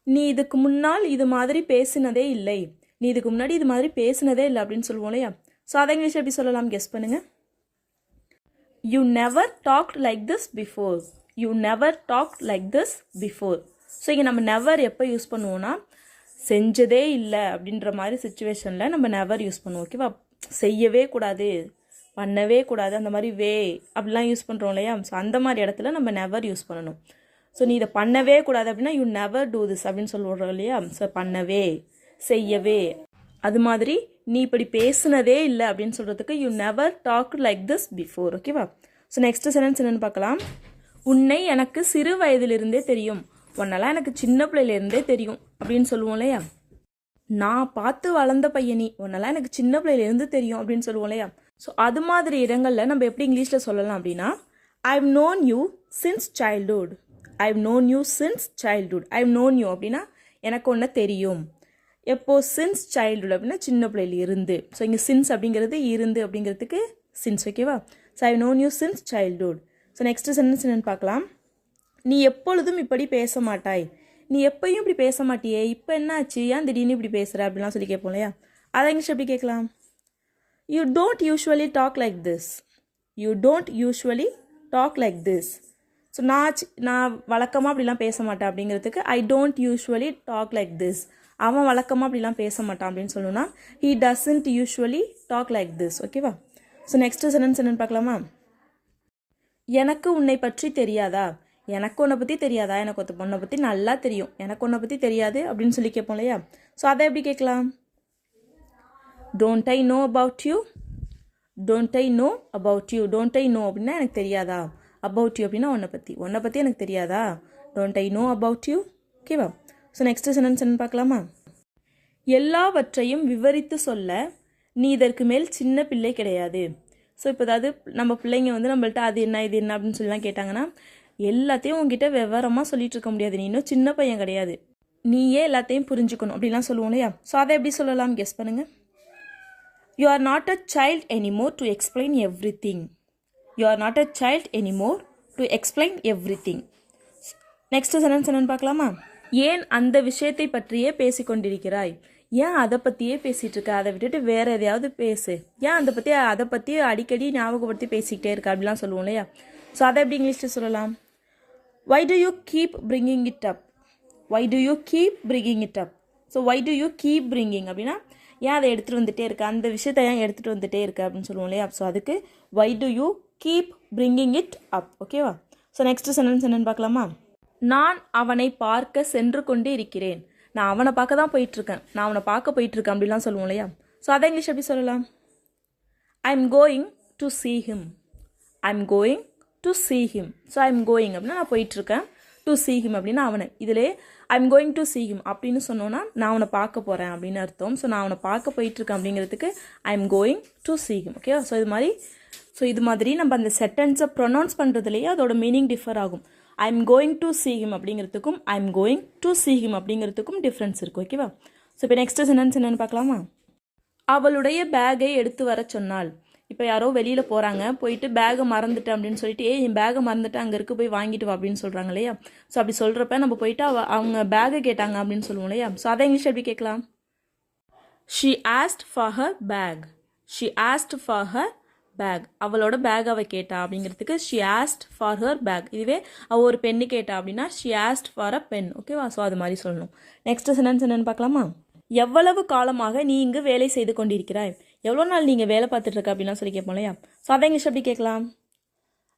நீ இதுக்கு முன்னால் இது மாதிரி பேசினதே இல்லை, நீ இதுக்கு முன்னாடி இது மாதிரி பேசினதே இல்லை அப்படின்னு சொல்லுவோம் இல்லையா. ஸோ அதை இங்கிலீஷ் எப்படி சொல்லலாம், கெஸ் பண்ணுங்க. You never talked like this before. You never talked like this before. So இங்கே நம்ம நெவர் எப்போ யூஸ் பண்ணுவோம்னா, செஞ்சதே இல்லை அப்படின்ற மாதிரி சுச்சுவேஷனில் நம்ம நெவர் யூஸ் பண்ணுவோம். ஓகேவா. செய்யவே கூடாது, பண்ணவே கூடாது, அந்த மாதிரி வே அப்படிலாம் யூஸ் பண்ணுறோம் இல்லையா. ஸோ அந்த மாதிரி இடத்துல நம்ம நெவர் யூஸ் பண்ணணும். ஸோ நீ இதை பண்ணவே கூடாது அப்படின்னா யூ நெவர் டூ திஸ் அப்படின்னு சொல்லுவோம் இல்லையா. ஸோ பண்ணவே, செய்யவே, அது மாதிரி நீ இப்படி பேசுனதே இல்லை அப்படின்னு சொல்கிறதுக்கு you never talk like this before. ஓகேவா. ஸோ நெக்ஸ்ட் சென்டென்ஸ் என்னென்னு பார்க்கலாம். உன்னை எனக்கு சிறு வயதிலிருந்தே தெரியும், உன்னெல்லாம் எனக்கு சின்ன பிள்ளையிலேருந்தே தெரியும் அப்படின்னு சொல்லுவோம் இல்லையா. நான் பார்த்து வளர்ந்த பையனி, உன்னெல்லாம் எனக்கு சின்ன பிள்ளையிலேருந்து தெரியும் அப்படின்னு சொல்லுவோம் இல்லையா. ஸோ அது மாதிரி இடங்களில் நம்ம எப்படி இங்கிலீஷில் சொல்லலாம் அப்படின்னா, I've known you since childhood. I've known you since childhood. I've known you அப்படின்னா எனக்கு ஒன்று தெரியும். எப்போ சின்ஸ் சைல்ட்ஹுட் அப்படின்னா சின்ன பிள்ளையில இருந்து. ஸோ இங்கே சின்ஸ் அப்படிங்கிறது இருந்து அப்படிங்கிறதுக்கு சின்ஸ். ஓகேவா. So I've known you since childhood. So next sentence என்னென்னு பார்க்கலாம். நீ எப்பொழுதும் இப்படி பேச மாட்டாய். நீ எப்பயும் இப்படி பேச மாட்டியே, இப்போ என்ன ஆச்சு, ஏன் திடீர்னு இப்படி பேசுகிற அப்படிலாம் சொல்லி கேட்போம் இல்லையா. அதை இங்கிலீஷ் எப்படி கேட்கலாம். You don't usually talk like this. You don't usually talk like this. So நான் வழக்கமாக அப்படிலாம் பேச மாட்டேன் அப்படிங்கிறதுக்கு I don't usually talk like this. அவன் வழக்கமாக அப்படிலாம் பேச மாட்டான் அப்படின்னு சொல்லணும்னா he doesn't usually talk like this. ஓகேவா. ஸோ நெக்ஸ்ட் சென்டென்ஸ் என்னென்னு பார்க்கலாமா. எனக்கு உன்னை பற்றி தெரியாதா. எனக்கு உன்னை பற்றி தெரியாதா, எனக்கு ஒருத்த பொண்ணை பற்றி நல்லா தெரியும், எனக்கு உன்னை பற்றி தெரியாது அப்படின்னு சொல்லி கேட்போம் இல்லையா. ஸோ அதை எப்படி கேட்கலாம். Don't I know about you. Don't I know about you. Don't I know அப்படின்னா எனக்கு தெரியாதா, அபவுட் யூ அப்படின்னா உன்னை பற்றி எனக்கு தெரியாதா, don't I know about you. ஓகேவா. ஸோ நெக்ஸ்ட் சென்டென்ஸ் என்னன்னு பார்க்கலாமா. எல்லாவற்றையும் விவரித்து சொல்ல நீ இதற்கு மேல் சின்ன பிள்ளை கிடையாது. ஸோ இப்போ அதாவது நம்ம பிள்ளைங்க வந்து நம்மள்ட்ட அது என்ன இது என்ன அப்படின்னு சொல்லலாம் கேட்டாங்கன்னா, எல்லாத்தையும் உங்ககிட்ட விவரமாக சொல்லிட்டு இருக்க முடியாது, நீ இன்னும் சின்ன பையன் கிடையாது, நீயே எல்லாத்தையும் புரிஞ்சுக்கணும் அப்படிலாம் சொல்லுவோம் இல்லையா. ஸோ அதை எப்படி சொல்லலாம், கெஸ் பண்ணுங்க. You are not a child anymore to explain every thing. You are not a child anymore to explain every thing. Next sentence என்னன்னு பார்க்கலாமா. ஏன் அந்த விஷயத்தை பற்றியே பேசிக்கொண்டிருக்கிறாய். ஏன் அதை பற்றியே பேசிகிட்டு இருக்க, அதை விட்டுட்டு வேறு எதையாவது பேசு. ஏன் அதை பற்றி அடிக்கடி ஞாபகப்படுத்தி பேசிக்கிட்டே இருக்க அப்படிலாம் சொல்லுவோம் இல்லையா. ஸோ அதை எப்படி இங்கிலீஷில் சொல்லலாம். Why do you keep bringing it up? Why do you keep bringing it up? So why do you keep bringing அப்படின்னா ஏன் அதை எடுத்துகிட்டு வந்துட்டே இருக்க, அந்த விஷயத்தை ஏன் எடுத்துகிட்டு வந்துட்டே இருக்க அப்படின்னு சொல்லுவோம் இல்லையா. ஸோ அதுக்கு why do you keep bringing it up. ஓகேவா. ஸோ நெக்ஸ்ட் சென்டென்ஸ் என்னன்னு பார்க்கலாமா. நான் அவனை பார்க்க சென்று கொண்டு இருக்கிறேன். நான் அவனை பார்க்க தான் போயிட்டுருக்கேன், நான் அவனை பார்க்க போயிட்டுருக்கேன் அப்படிலாம் சொல்லுவோம் இல்லையா. ஸோ அதை இங்கிலீஷ் எப்படி சொல்லலாம். ஐ am going to see him. I am going to see him. So I am going அப்படின்னா நான் போயிட்டுருக்கேன், டு see him அப்படின்னா அவனை. இதிலே ஐ am going to see him அப்படின்னு சொன்னோன்னா நான் அவனை பார்க்க போகிறேன் அப்படின்னு அர்த்தம். ஸோ நான் அவனை பார்க்க போயிட்டுருக்கேன் அப்படிங்கிறதுக்கு ஐ am going to see him. Okay. So இது மாதிரி நம்ம அந்த சென்டென்ஸை ப்ரொனவுன்ஸ் பண்ணுறதுலேயே அதோட மீனிங் டிஃபர் ஆகும். I am going to see him அப்படிங்கிறதுக்கும் I am going to see him அப்படிங்கிறதுக்கும் டிஃப்ரென்ஸ் இருக்குது. ஓகேவா. ஸோ இப்போ நெக்ஸ்ட் சென்டென்ஸ் என்னென்னு பார்க்கலாமா. அவளுடைய பேக்கை எடுத்து வர சொன்னால். இப்போ யாரோ வெளியில் போகிறாங்க, போயிட்டு பேகை மறந்துட்டேன் அப்படின்னு சொல்லிட்டு என் பேகை மறந்துட்டு அங்கே இருக்க போய் வாங்கிட்டு வா அப்படின்னு சொல்கிறாங்க இல்லையா. ஸோ அப்படி சொல்கிறப்ப நம்ம போயிட்டு அவங்க பேகை கேட்டாங்க அப்படின்னு சொல்லுவோம் இல்லையா. ஸோ அதை இங்கிலீஷ் எப்படி கேட்கலாம். She asked for her bag. She asked for her bag. அவளோட பேக் அவள் கேட்டா அப்படிங்கிறதுக்கு she asked for her bag. இதுவே அவள் ஒரு பெண்ணு கேட்டா அப்படின்னா she asked for a pen. ஓகேவா. ஸோ அது மாதிரி சொல்லணும். நெக்ஸ்ட் சென்டென்ஸ் என்னென்னு பார்க்கலாமா. எவ்வளவு காலமாக நீ இங்கு வேலை செய்து கொண்டிருக்கிறாய். எவ்வளோ நாள் நீங்கள் வேலை பார்த்துட்டு இருக்க அப்படின்லாம் சொல்லி கேட்போம் இல்லையா. ஸோ அதை இங்கிலீஷ் எப்படி கேட்கலாம்.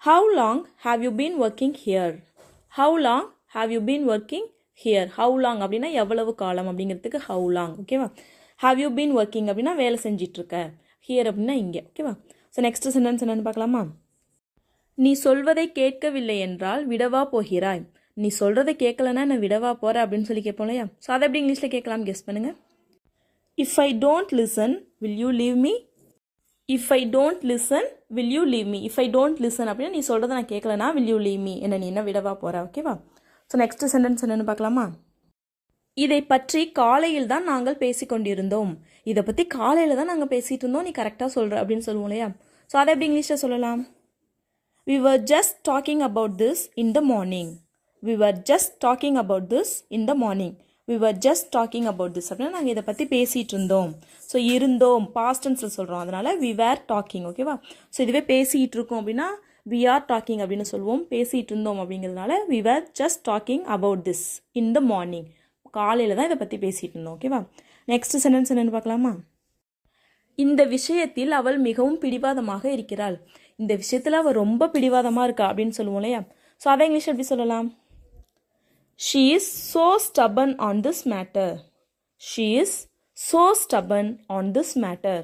How long have you been working here. How long have you been working here. How long அப்படின்னா எவ்வளவு காலம் அப்படிங்கிறதுக்கு ஹவு லாங். ஓகேவா. ஹாவ் யூ பீன் ஒர்க்கிங் அப்படின்னா வேலை செஞ்சிட்ருக்க, ஹியர் அப்படின்னா இங்கே. ஓகேவா. ஸோ நெக்ஸ்ட் சென்டென்ஸ் என்னென்னு பார்க்கலாமா. நீ சொல்வதை கேட்கவில்லை என்றால் விடவா போகிறாய். நீ சொல்கிறத கேட்கலன்னா நான் விடவா போகிற அப்படின்னு சொல்லி கேட்போம் இல்லையா. ஸோ அதை எப்படி இங்கிலீஷில் கேட்கலாம், கெஸ் பண்ணுங்கள். If I don't listen will you leave me. If I don't listen will you leave me. If I don't listen அப்படின்னா நீ சொல்கிறத நான் கேட்கலனா வில் யூ லீவ் மீ, என்ன நீ என்ன விடவா போகிற. ஓகேவா. ஸோ நெக்ஸ்ட் சென்டென்ஸ் என்னென்னு பார்க்கலாமா. இதை பற்றி காலையில் தான் நாங்கள் பேசிக்கொண்டிருந்தோம். இதை பற்றி காலையில் தான் நாங்கள் பேசிகிட்டு இருந்தோம், நீ கரெக்டாக சொல்கிற அப்படின்னு சொல்லுவோம் இல்லையா. ஸோ அதை எப்படி இங்கிலீஷில் சொல்லலாம். We were just talking about this in the morning. We were just talking about this in the morning. we were just talking about this அப்படின்னா நாங்கள் இதை பற்றி பேசிகிட்டு இருந்தோம். ஸோ இருந்தோம் பாஸ்ட் டென்ஸில் சொல்கிறோம், அதனால் we were talking. ஓகேவா? ஸோ இதுவே பேசிகிட்டு இருக்கோம் அப்படின்னா we are talking அப்படின்னு சொல்லுவோம். பேசிகிட்டு இருந்தோம் அப்படிங்கிறதுனால we were just talking about this in the morning. காலையில் தான் இதை பற்றி பேசிகிட்டு இருந்தோம். ஓகேவா? நெக்ஸ்ட் சென்டென்ஸ் என்னென்னு பார்க்கலாமா? இந்த விஷயத்தில் அவள் மிகவும் பிடிவாதமாக இருக்கிறாள். இந்த விஷயத்தில் அவள் ரொம்ப பிடிவாதமாக இருக்கா அப்படின்னு சொல்லுவோம் இல்லையா? ஸோ அதை இங்கிலீஷ் எப்படி சொல்லலாம்? She is so stubborn on this matter. She is so stubborn on this matter.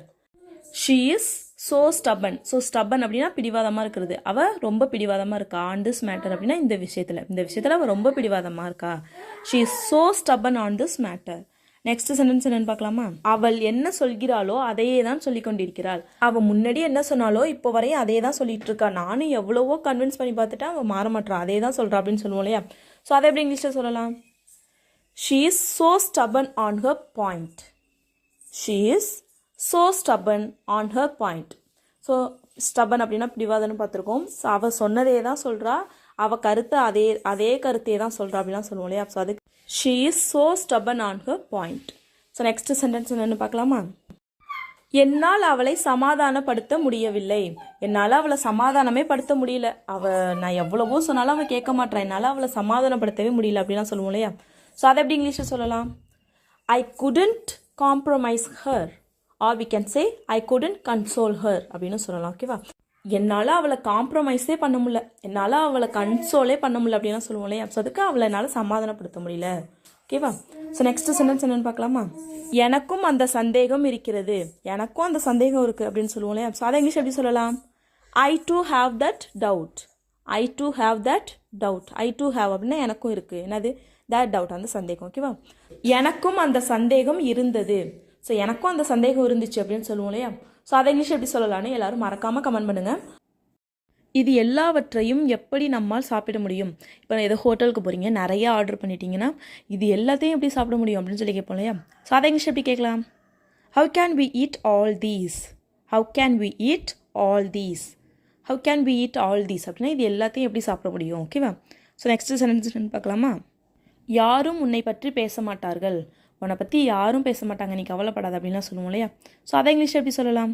She is so stubborn. So stubborn அப்படின்னா பிடிவாதமாக இருக்கிறது. அவள் ரொம்ப பிடிவாதமாக இருக்கா. on this matter அப்படின்னா இந்த விஷயத்தில் அவள் ரொம்ப பிடிவாதமாக இருக்கா. She is so stubborn on this matter. Next sentence என்னன்னு பார்க்கலாமா? அவள் என்ன சொல்கிறாளோ அதையே தான் சொல்லி கொண்டிருக்கிறாள். அவள் முன்னாடி என்ன சொன்னாலோ இப்போ வரையும் அதே தான் சொல்லிட்டு இருக்கா. நானும் எவ்வளவோ கன்வின்ஸ் பண்ணி பார்த்துட்டா அவள் மாற மாட்டா, அதே தான் சொல்கிறா அப்படின்னு சொல்லுவோம் இல்லையா? ஸோ அதை எப்படி இங்கிலீஷில் சொல்லலாம்? She is so stubborn on her point. She is so stubborn on her point. So stubborn அப்படின்னா பிடிவாதன்னு பார்த்துருக்கோம். ஸோ அவள் சொன்னதே தான் சொல்கிறா, அவள் கருத்தை அதே கருத்தையே தான் சொல்கிறா அப்படிலாம் சொல்லுவோம் இல்லையா? ஸோ அதுக்கு she is so stubborn on her point. So next sentence என்னன்னு பார்க்கலாமா? என்னால் அவளை சமாதானப்படுத்த முடியவில்லை. என்னால் அவளை சமாதானமே படுத்த முடியல. நான் எவ்வளவோ சொன்னாலும் அவள் கேட்க மாட்டேன், என்னால் அவளை சமாதானப்படுத்தவே முடியல அப்படிலாம் சொல்லுவோம் இல்லையா? ஸோ அதை எப்படி இங்கிலீஷில் சொல்லலாம்? I couldn't compromise her, or we can say I couldn't console her அப்படின்னு சொல்லலாம். ஓகேவா? என்னால் அவளை காம்ப்ரமைஸே பண்ண முடியல, என்னால் அவளை கன்சோலே பண்ண முடியல அப்படின்னா சொல்லுவோம் இல்லையா? ஸோ அதுக்கு அவளை என்னால் சமாதானப்படுத்த முடியல. ஓகேவா? ஸோ நெக்ஸ்ட் சென்டென்ஸ் என்னன்னு பார்க்கலாமா? எனக்கும் அந்த சந்தேகம் இருக்கிறது. எனக்கும் அந்த சந்தேகம் இருக்குது அப்படின்னு சொல்லுவோம் இல்லையா? ஸோ அதை இங்கிலீஷ் எப்படி சொல்லலாம்? I too have that doubt. I too have that doubt. I too have அப்படின்னா எனக்கும் இருக்குது. என்னது? that doubt, அந்த சந்தேகம். ஓகேவா? எனக்கும் அந்த சந்தேகம் இருந்தது. ஸோ எனக்கும் அந்த சந்தேகம் இருந்துச்சு அப்படின்னு சொல்லுவோம் இல்லையா? ஸோ அதை இங்கிலீஷ் எப்படி சொல்லலான்னு எல்லாரும் மறக்காமல் கமெண்ட் பண்ணுங்கள். இது எல்லாவற்றையும் எப்படி நம்மால் சாப்பிட முடியும்? இப்போ ஏதோ ஹோட்டலுக்கு போகிறீங்க, நிறையா ஆர்டர் பண்ணிட்டீங்கன்னா இது எல்லாத்தையும் எப்படி சாப்பிட முடியும் அப்படின்னு சொல்லி கேட்போம் இல்லையா? ஸோ அதை இங்கிலீஷ் எப்படி கேட்கலாம்? How can we eat all these? How can we eat all these? How can we eat all these அப்படின்னா இது எல்லாத்தையும் எப்படி சாப்பிட முடியும்? ஓகேவா? ஸோ நெக்ஸ்ட் சென்டென்ஸ் பார்க்கலாமா? யாரும் உன்னை பற்றி பேச மாட்டார்கள். உன்னை பற்றி யாரும் பேச மாட்டாங்க, நீ கவலைப்படாத அப்படின்லாம் சொல்லுவோம் இல்லையா? ஸோ அதை இங்கிலீஷ் எப்படி சொல்லலாம்?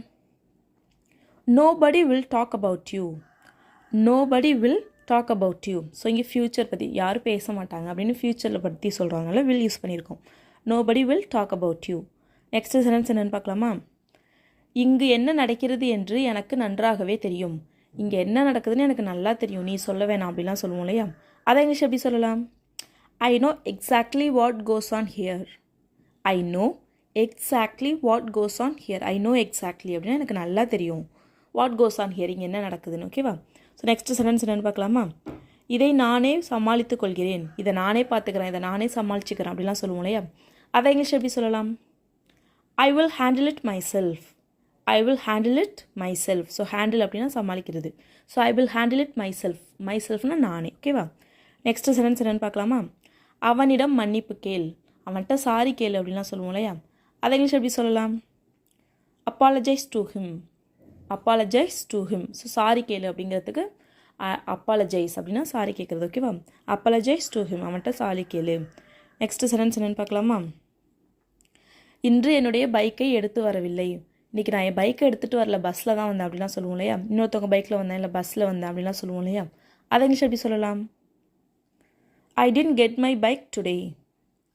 Nobody will talk about you. Nobody will talk about you. So இங்கே ஃப்யூச்சர் பற்றி யாரும் பேச மாட்டாங்க அப்படின்னு ஃப்யூச்சரில் பற்றி சொல்கிறாங்கனால will யூஸ் பண்ணியிருக்கோம். Nobody will talk about you. Next sentence என்னென்னு பார்க்கலாமா? இங்கு என்ன நடக்கிறது என்று எனக்கு நன்றாகவே தெரியும். இங்கே என்ன நடக்குதுன்னு எனக்கு நல்லா தெரியும், நீ சொல்ல வேணாம் அப்படிலாம் சொல்லுவோம் இல்லையா? அதை இங்கிலீஷ் எப்படி சொல்லலாம்? I know exactly what goes on here. I know exactly what goes on here. I know exactly அப்படின்னா எனக்கு நல்லா தெரியும். What goes on here, இங்கே என்ன நடக்குதுன்னு. ஓகேவா? ஸோ நெக்ஸ்ட் சென்டென்ஸ் என்னென்னு பார்க்கலாமா? இதை நானே சமாளித்து கொள்கிறேன், இதை நானே பார்த்துக்கிறேன், இதை நானே சமாளிச்சுக்கிறேன் அப்படிலாம் சொல்லுவோம் இல்லையா? அதை இங்கிலீஷ் எப்படி சொல்லலாம்? I will handle it myself. I will handle it myself. So handle அப்படின்னா சமாளிக்கிறது. So I will handle it myself. myselfனா நானே. ஓகேவா? நெக்ஸ்ட் சென்டென்ஸ் என்னென்னு பார்க்கலாமா? அவனிடம் மன்னிப்பு கேள், அவன்கிட்ட சாரி கேளு அப்படின்லாம் சொல்லுவோம் இல்லையா? அதை இங்கிலீஷ் எப்படி சொல்லலாம்? Apologise to him. Apologise to him. So sorry கேளு அப்படிங்கிறதுக்கு அப்பாலஜைஸ் அப்படின்னா சாரி கேட்குறது. ஓகேவா? அப்பாலஜைஸ் டு ஹிம், அவன்கிட்ட சாரி கேளு. நெக்ஸ்ட் சென்டென்ஸ் என்னென்னு பார்க்கலாமா? இன்று என்னுடைய பைக்கை எடுத்து வரவில்லை. இன்றைக்கி நான் என் பைக்கை எடுத்துகிட்டு வரல, பஸ்ஸில் தான் வந்தேன் அப்படிலாம் சொல்லுவோம் இல்லையா? இன்னொருத்தவங்க பைக்கில் வந்தேன், இல்லை பஸ்ஸில் வந்தேன் அப்படிலாம் சொல்லுவோம் இல்லையா? அதை இங்கிலீஷ் எப்படி சொல்லலாம்? I didn't get my bike today.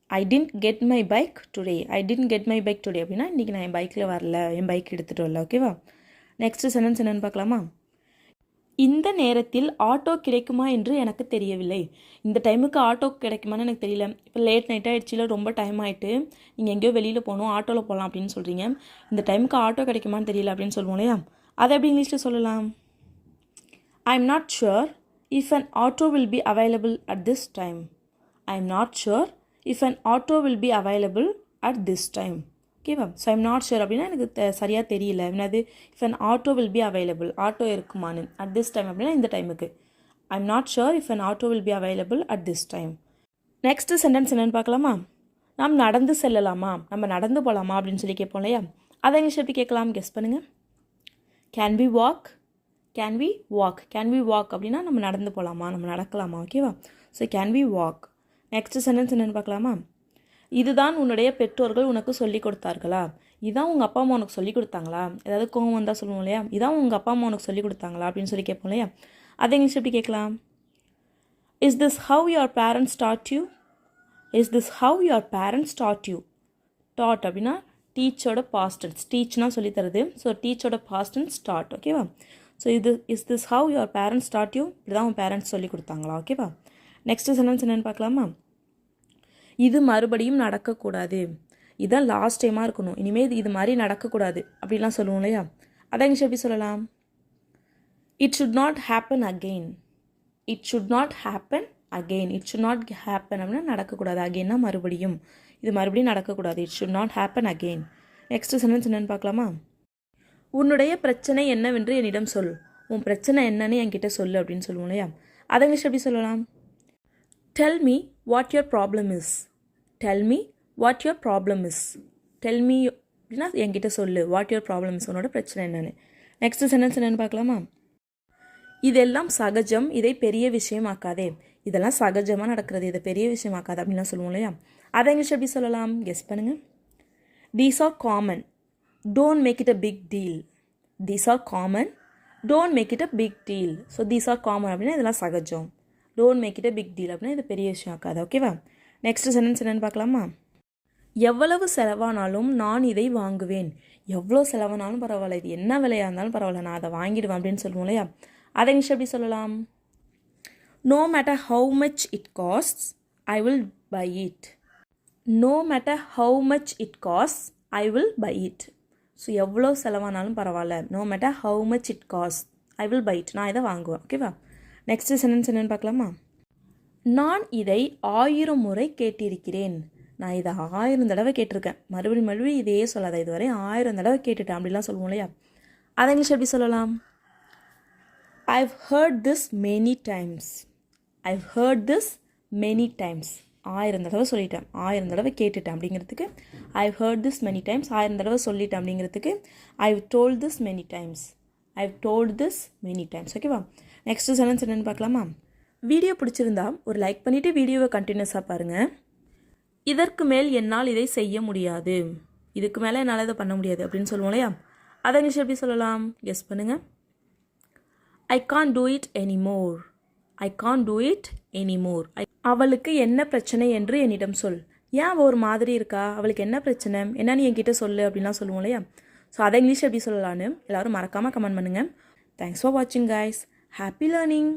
I didn't get my bike today. I didn't get my bike today அப்படின்னா இன்றைக்கி நான் என் பைக்கில் வரல, என் பைக் எடுத்துகிட்டு வரல. ஓகேவா? நெக்ஸ்ட் சென்டென்ஸ் என்னென்னு பார்க்கலாமா? இந்த நேரத்தில் ஆட்டோ கிடைக்குமா என்று எனக்கு தெரியவில்லை. இந்த டைமுக்கு ஆட்டோ கிடைக்குமான்னு எனக்கு தெரியல. இப்போ லேட் நைட் ஆகிடுச்சில, ரொம்ப டைம் ஆகிட்டு, நீங்கள் எங்கேயோ வெளியில் போகணும், ஆட்டோவில் போகலாம் அப்படின்னு சொல்கிறீங்க. இந்த டைமுக்கு ஆட்டோ கிடைக்குமான்னு தெரியல அப்படின்னு சொல்லுவோம் இல்லையா? அதை எப்படி இங்கிலீஷில் சொல்லலாம்? I am not sure if an auto will be available at this time. I am not sure if an auto will be available at this time. ஓகேவா? ஸோ ஐம் நாட் ஷுர் அப்படின்னா எனக்கு சரியாக தெரியல. என்னது? If an auto will be available, auto இருக்குமான்னு. At this time அப்படின்னா இந்த டைமுக்கு. I'm not sure if an auto will be available at this time. Next sentence என்னென்னு பார்க்கலாமா? நாம் நடந்து செல்லலாமா, நம்ம நடந்து போகலாமா அப்படின்னு சொல்லி கேட்போம் இல்லையா? அதை இங்கிலீஷ் எப்படி கேட்கலாம்? கெஸ் பண்ணுங்கள். Can we walk? Can we walk? Can we walk அப்படின்னா நம்ம நடந்து போகலாமா, நம்ம நடக்கலாமா? ஓகேவா? So can we walk. Next sentence என்னென்னு பார்க்கலாமா? இதுதான் உன்னுடைய பெற்றோர்கள் உனக்கு சொல்லி கொடுத்தார்களா? இதான் உங்கள் அப்பா அம்மா உனக்கு சொல்லி கொடுத்தாங்களா? ஏதாவது கோவம் வந்தால் சொல்லுவோம் இல்லையா, இதான் உங்கள் அப்பா அம்மா உனக்கு சொல்லி கொடுத்தாங்களா அப்படின்னு சொல்லி கேட்போம் இல்லையா. அதை இங்கிலீஷ் எப்படி கேட்கலாம்? Is this how your parents taught you? Is this how your parents taught you? Taught அப்படின்னா டீச்சோட பாஸ்டன்ஸ், டீச்னா சொல்லி தருது. ஸோ டீச்சோட பாஸ்டன்ஸ் டாட். ஓகேவா? So is this how your parents taught you? இப்படிதான் உன் பேரண்ட்ஸ் சொல்லி கொடுத்தாங்களா? ஓகேவா? நெக்ஸ்ட் சென்டென்ஸ் என்னென்னு பார்க்கலாமா? இது மறுபடியும் நடக்கக்கூடாது. இதுதான் லாஸ்ட் டைமாக இருக்கணும், இனிமேல் இது மாதிரி நடக்கக்கூடாது அப்படிலாம் சொல்லுவோம் இல்லையா. அதை இங்கிலீஷ் எப்படி சொல்லலாம்? It should not happen again. It should not happen again. It should not happen அப்படின்னா நடக்கக்கூடாது. அகெயின்னா மறுபடியும், இது மறுபடியும் நடக்கக்கூடாது. It should not happen again. Next sentence என்னென்னு பார்க்கலாமா? உன்னுடைய பிரச்சனை என்னவென்று என்னிடம் சொல். உன் பிரச்சனை என்னன்னு என்கிட்ட சொல்லு அப்படின்னு சொல்லுவோம் இல்லையா. அதை இங்கிலீஷ் எப்படி சொல்லலாம்? Tell me what your problem is. Tell me what your problem is. Tell me அப்படின்னா என்கிட்ட சொல்லு. வாட் யுவர் ப்ராப்ளம் இஸ், உன்னோட பிரச்சனை என்னன்னு. நெக்ஸ்ட் சென்டென்ஸ் என்னென்னு பார்க்கலாமா? இதெல்லாம் சகஜம், இதை பெரிய விஷயமாக்காதே. இதெல்லாம் சகஜமாக நடக்கிறது, இதை பெரிய விஷயமாக்காது அப்படின்லாம் சொல்லுவோம் இல்லையா. அதை இங்கிலீஷ் எப்படி சொல்லலாம்? கெஸ் பண்ணுங்கள். These are common, don't make it a big deal. These are common, don't make it a big deal. So these are common அப்படின்னா இதெல்லாம் சகஜம். Don't make it a big deal அப்படின்னா இது பெரிய விஷயம் ஆக்காது. ஓகேவா? நெக்ஸ்ட் சென்டென்ஸ் என்னென்னு பார்க்கலாமா? எவ்வளவு செலவானாலும் நான் இதை வாங்குவேன். எவ்வளோ செலவானாலும் பரவாயில்ல, இது என்ன விலையாக இருந்தாலும் பரவாயில்ல, நான் அதை வாங்கிடுவேன் அப்படின்னு சொல்லுவோம் இல்லையா. அதை இங்கிலீஷ் எப்படி சொல்லலாம்? No matter how much it costs I will buy it. No matter how much it costs I will buy it. So எவ்வளோ செலவானாலும் பரவாயில்ல, no matter how much it cost I will buy it, நான் இதை வாங்குவேன். ஓகேவா? Next sentence என்னென்னு பார்க்கலாமா? நான் இதை 1000 முறை கேட்டிருக்கிறேன். நான் இதை 1000 தடவை கேட்டிருக்கேன். மறுபடியும் இதையே சொல்லாத, இதுவரை 1000 தடவை கேட்டுட்டேன் அப்படிலாம் சொல்லுவோம் இல்லையா. அதை இங்கிலீஷ் எப்படி சொல்லலாம்? I've heard this many times. I've heard this many times. 1000 தடவை சொல்லிட்டேன், 1000 தடவை கேட்டுட்டேன் அப்படிங்கிறதுக்கு I've heard this many times. 1000 தடவை சொல்லிட்டேன் அப்படிங்கிறதுக்கு I've told this many times. I've told this many times. ஓகேவா? நெக்ஸ்ட் சென்டென்ஸ் என்னென்னு பார்க்கலாமா? வீடியோ பிடிச்சிருந்தா ஒரு லைக் பண்ணிவிட்டு வீடியோவை கண்டினியூஸாக பாருங்கள். இதற்கு மேல் என்னால் இதை செய்ய முடியாது. இதுக்கு மேலே என்னால் இதை பண்ண முடியாது அப்படின்னு சொல்லுவோம் இல்லையா. அதை இங்கிலீஷ் எப்படி சொல்லலாம்? கெஸ் பண்ணுங்கள். I can't do it anymore. I can't do it anymore. அவளுக்கு என்ன பிரச்சனை என்று என்னிடம் சொல். ஏன் அவள் ஒரு மாதிரி இருக்கா, அவளுக்கு என்ன பிரச்சனை என்னன்னு என்கிட்ட சொல்லு அப்படின்லாம் சொல்லுவோம் இல்லையா. ஸோ அதை இங்கிலீஷ் எப்படி சொல்லலான்னு எல்லோரும் மறக்காமல் கமெண்ட் பண்ணுங்கள். தேங்க்ஸ் ஃபார் வாட்சிங் கைஸ். Happy learning.